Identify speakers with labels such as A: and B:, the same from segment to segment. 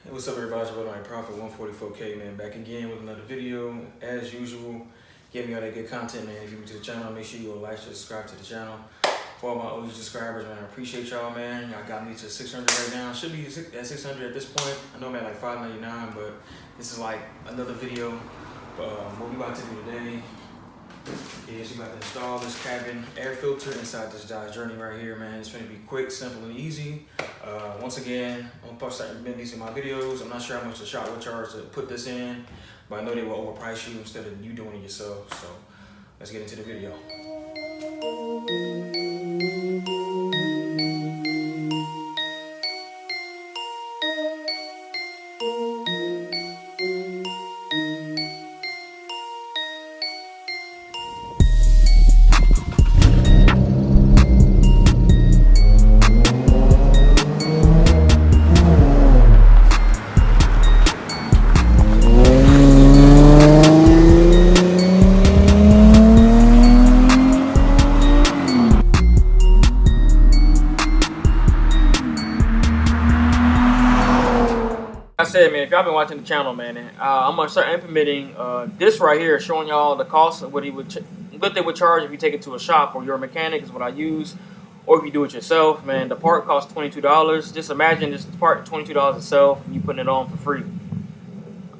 A: Hey, what's up, everybody? It's your brother, Profit 144K, man. Back again with another video. As usual, give me all that good content, man. If you're new to the channel, make sure you go like, subscribe to the channel. For all my OG subscribers, man, I appreciate y'all, man. Y'all got me to 600 right now. Should be at 600 at this point. I know I'm at like 599, but this is like another video. What we about to do today is we about to install this cabin air filter inside this Dodge Journey right here, man. It's going to be quick, simple, and easy. Once again, I'm going to start implementing these in my videos. I'm not sure how much the shop will charge to put this in, but I know they will overprice you instead of you doing it yourself. So let's get into the video. I said, man, if y'all been watching the channel, man, I'm gonna start implementing this right here, showing y'all the cost of what they would charge if you take it to a shop or you're a mechanic is what I use, or if you do it yourself, man. The part costs $22. Just imagine this part $22 itself, and you putting it on for free.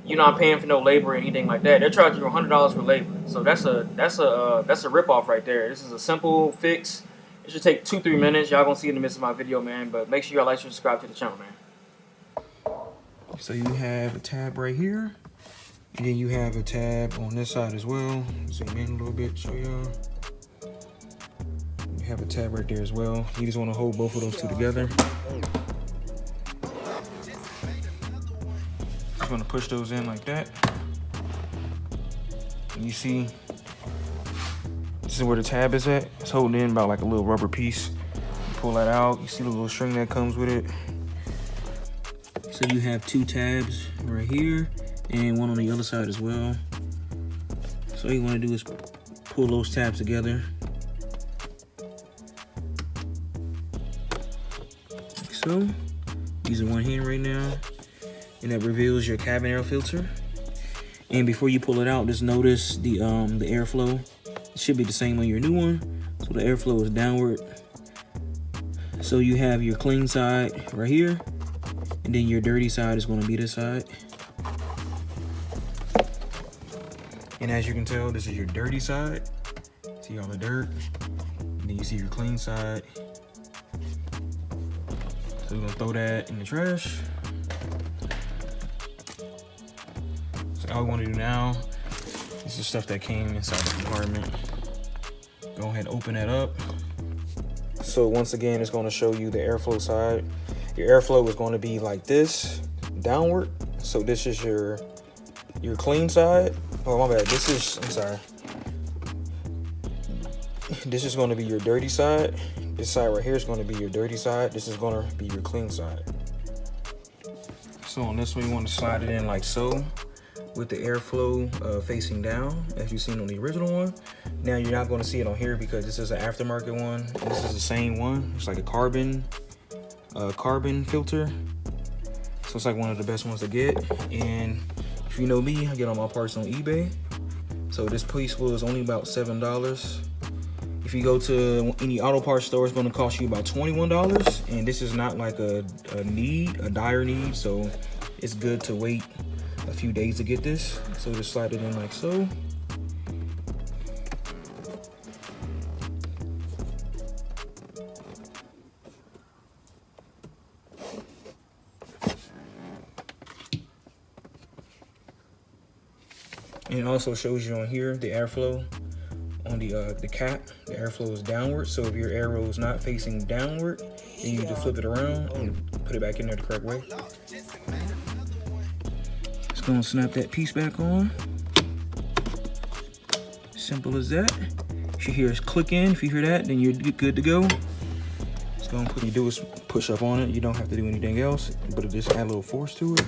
A: You're not paying for no labor or anything like that. They're charging you $100 for labor, so that's a rip off right there. This is a simple fix. It should take 2-3 minutes. Y'all gonna see in the midst of my video, man. But make sure y'all like, subscribe to the channel, man. So you have a tab right here, and then you have a tab on this side as well. Zoom in a little bit, show y'all. You have a tab right there as well. You just want to hold both of those two together. Just going to push those in like that. And you see, this is where the tab is at. It's holding in about like a little rubber piece. You pull that out. You see the little string that comes with it. So you have two tabs right here and one on the other side as well. So all you want to do is pull those tabs together like so. Using one hand right now, and that reveals your cabin air filter. And before you pull it out, just notice the airflow. It should be the same on your new one. So the airflow is downward. So you have your clean side right here. And then your dirty side is going to be this side. And as you can tell, this is your dirty side. See all the dirt. And then you see your clean side. So we're going to throw that in the trash. So all we want to do now, this is stuff that came inside the compartment. Go ahead and open that up. So once again, it's going to show you the airflow side. Your airflow is going to be like this, downward. So this is your clean side. Oh, my bad. This is, I'm sorry. This is going to be your dirty side. This side right here is going to be your dirty side. This is going to be your clean side. So on this one, you want to slide it in like so, with the airflow facing down, as you've seen on the original one. Now you're not going to see it on here because this is an aftermarket one. And this is the same one. It's like a carbon filter, so it's like one of the best ones to get. And if you know me, I get all my parts on eBay, so this piece was only about $7. If you go to any auto parts store, it's going to cost you about $21, and this is not like a dire need, so it's good to wait a few days to get this. So just slide it in like so. And it also shows you on here the airflow on the cap. The airflow is downward, so if your arrow is not facing downward, then you just flip it around and put it back in there the correct way. Just gonna snap that piece back on. Simple as that. You should hear us click in. If you hear that, then you're good to go. Just gonna put, you do is push up on it. You don't have to do anything else, but it just add a little force to it.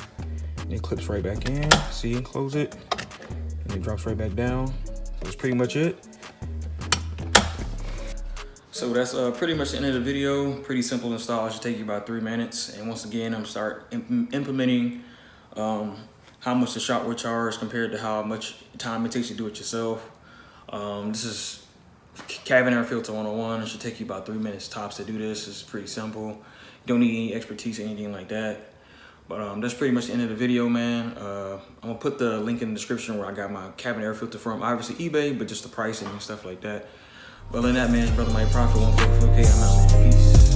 A: And it clips right back in. See, close it. And it drops right back down. So that's pretty much it. So that's pretty much the end of the video. Pretty simple install. It should take you about 3 minutes. And once again, I'm start implementing how much the shop will charge compared to how much time it takes you to do it yourself. This is cabin air filter 101. It should take you about 3 minutes tops to do this. It's pretty simple. You don't need any expertise or anything like that. But that's pretty much the end of the video, man. I'm gonna put the link in the description where I got my cabin air filter from. Obviously eBay, but just the pricing and stuff like that. Well, in that, man, it's Brother Mike Prophet, 144K. I'm out, man. Peace.